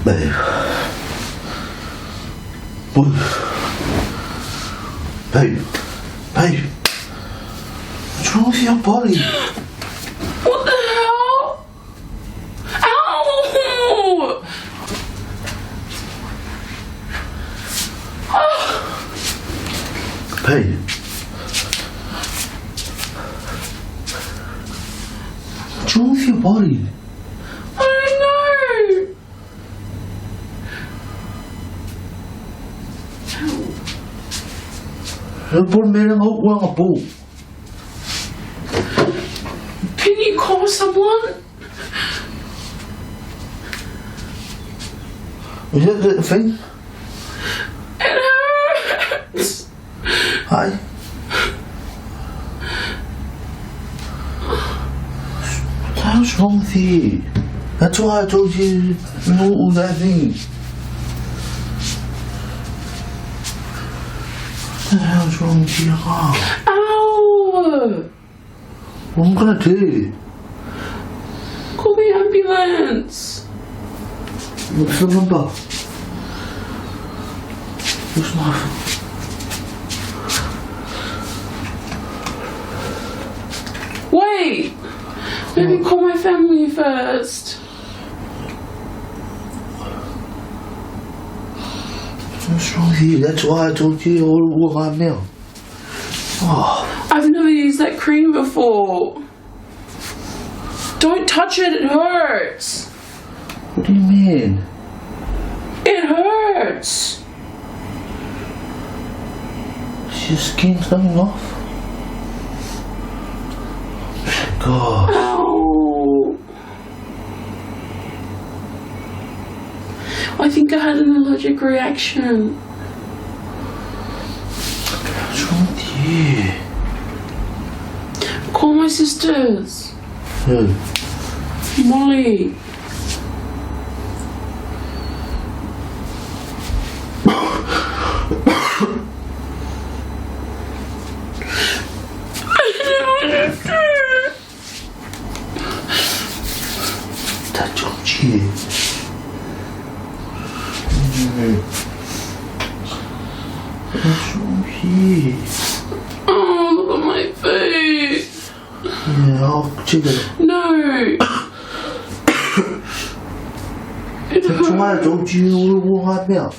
Babe. What? Babe. Babe. What's wrong with your body? What the hell? Ow! Babe. What's wrong with your body? I don't know. Nó bốn bên nó ngốc quá ngọc bù. Can you call someone? Is that the thing? It hurts. Hi. What the hell's wrong with you? That's why I told you not all that thing. What the hell's wrong with your heart? Ow! What am I gonna do? Call the ambulance. What's the number? What's my phone? Wait! Maybe call my family first. What's wrong with you? That's why I told you all right now. Oh, I've never used that cream before. Don't touch it, it hurts. what do you mean? It hurts. Is your skin coming off? God. Ow. I think I had an allergic reaction. What's wrong with you? Call my sisters. Who? Molly. Touch on you. What's wrong with you? Oh, look at my face. Yeah, I'll check it. No. It That's why I hurts. told you all right now.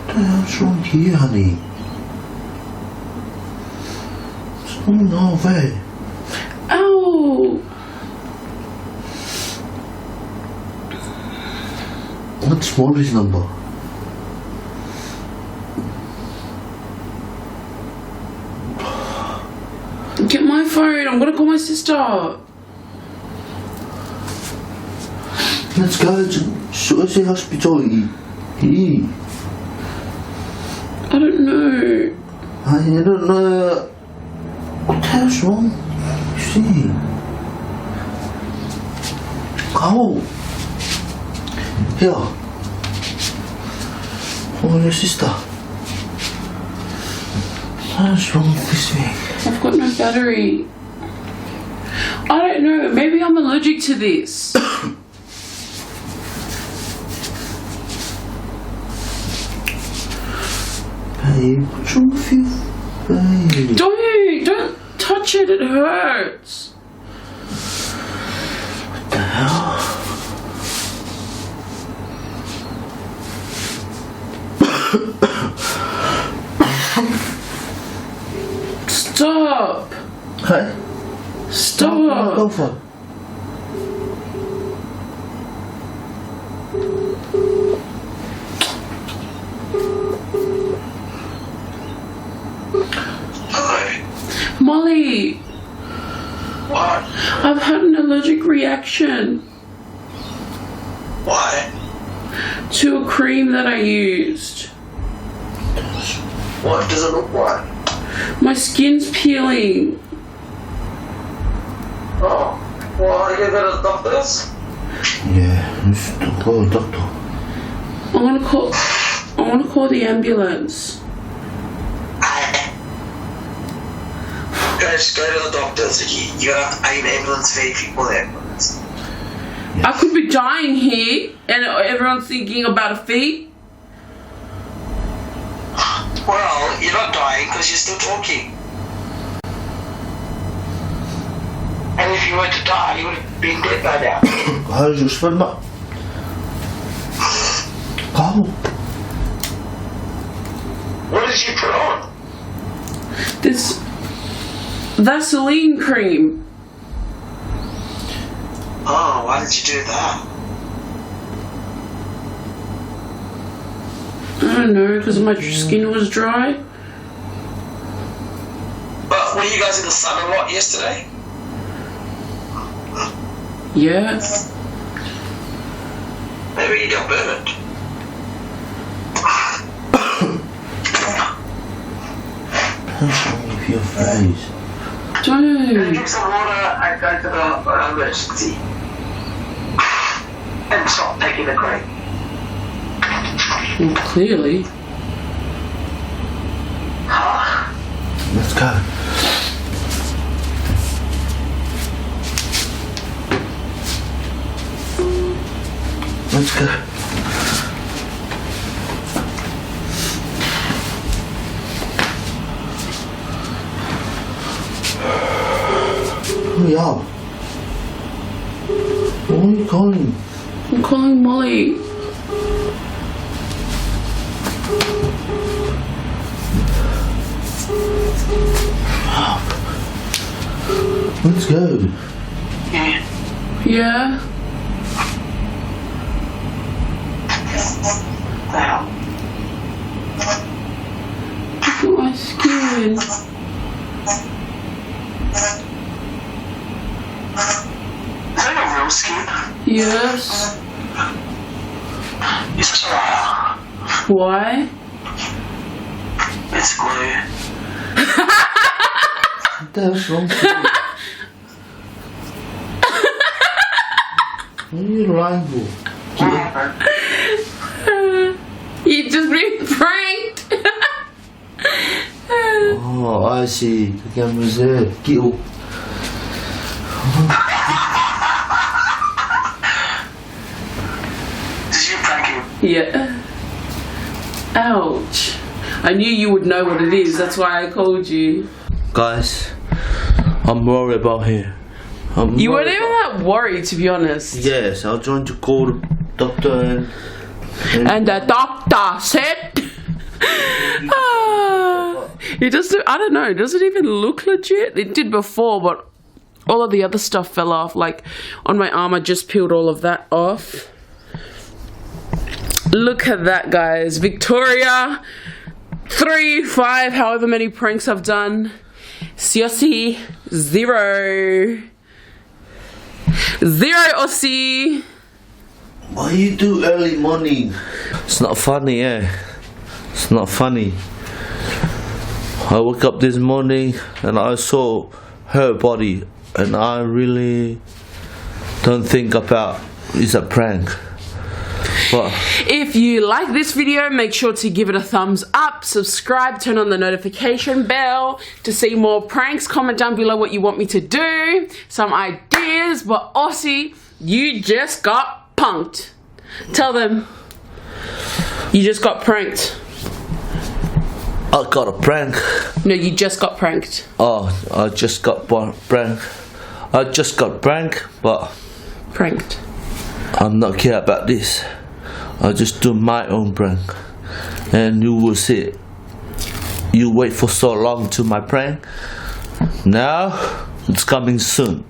What the hell's wrong with you, honey? What's going on there? Ow. What's Molly's number? Get my phone. I'm gonna call my sister. Let's go to Siaosi hospital. I don't know. I don't know. What the hell's wrong? You see? Go. Here. Call your sister. What's wrong with this thing? I've got no battery. I don't know. Maybe I'm allergic to this. Babe, what's wrong with you? Babe. Don't touch it. It hurts. What the hell? Stop. Hey? Stop. Go for it. Hello. Molly, What? I've had an allergic reaction Why? to a cream that I used. What does it look like? My skin's peeling. Oh, well, are you going to go to the doctors? Yeah, you should go to the doctor. I want to call the ambulance. Just go to the doctors. You're going to have to pay an ambulance fee if you call the ambulance. I could be dying here and everyone's thinking about a feet. Well, you're not dying because you're still talking. And if you were to die, you would have been dead by now. Ga je zwemmen? Go. What did you put on? This Vaseline cream. Oh, why did you do that? I don't know, because my skin was dry. But were you guys in the sun a lot yesterday? Yeah. Maybe you got burned. What's wrong with your face? Don't. Drink some water and go to the emergency. And stop taking the cream. Well, clearly. Let's go. Let's go. Hurry up. What are you calling? I'm calling Molly. Let's go. Yeah. Now. Look at my skin. Is that your real skin? Yes. It's a liar. Why? It's glue. What the hell's wrong with you? What are you lying for? What happened? You just been pranked. Oh, I see. The camera's there. Kill. Did you prank him? Yeah. Ouch. I knew you would know what it is. That's why I called you. Guys, I'm worried about him. You weren't even that worried, to be honest. Yes, I was trying to call the doctor And the doctor said, it just, I don't know, does it even look legit? It did before, but all of the other stuff fell off. Like on my arm, I just peeled all of that off. Look at that, guys. Victoria, 3, 5, however many pranks I've done. Siaosi, 0. 0 Aussie. Why you do early morning? It's not funny, eh? It's not funny. I woke up this morning and I saw her body and I really don't think about it's a prank. But if you like this video, make sure to give it a thumbs up, subscribe, turn on the notification bell to see more pranks. Comment down below what you want me to do, some ideas. But Aussie, you just got punked. Tell them you just got pranked. I got a prank. No, you just got pranked. Oh, I just got prank. I just got prank, but Pranked. I'm not care about this. I just do my own prank, and you will see it. You wait for so long to my prank. Now it's coming soon.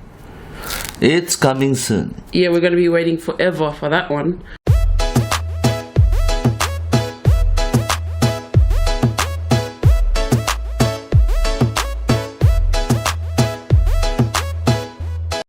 It's coming soon. Yeah, we're going to be waiting forever for that one.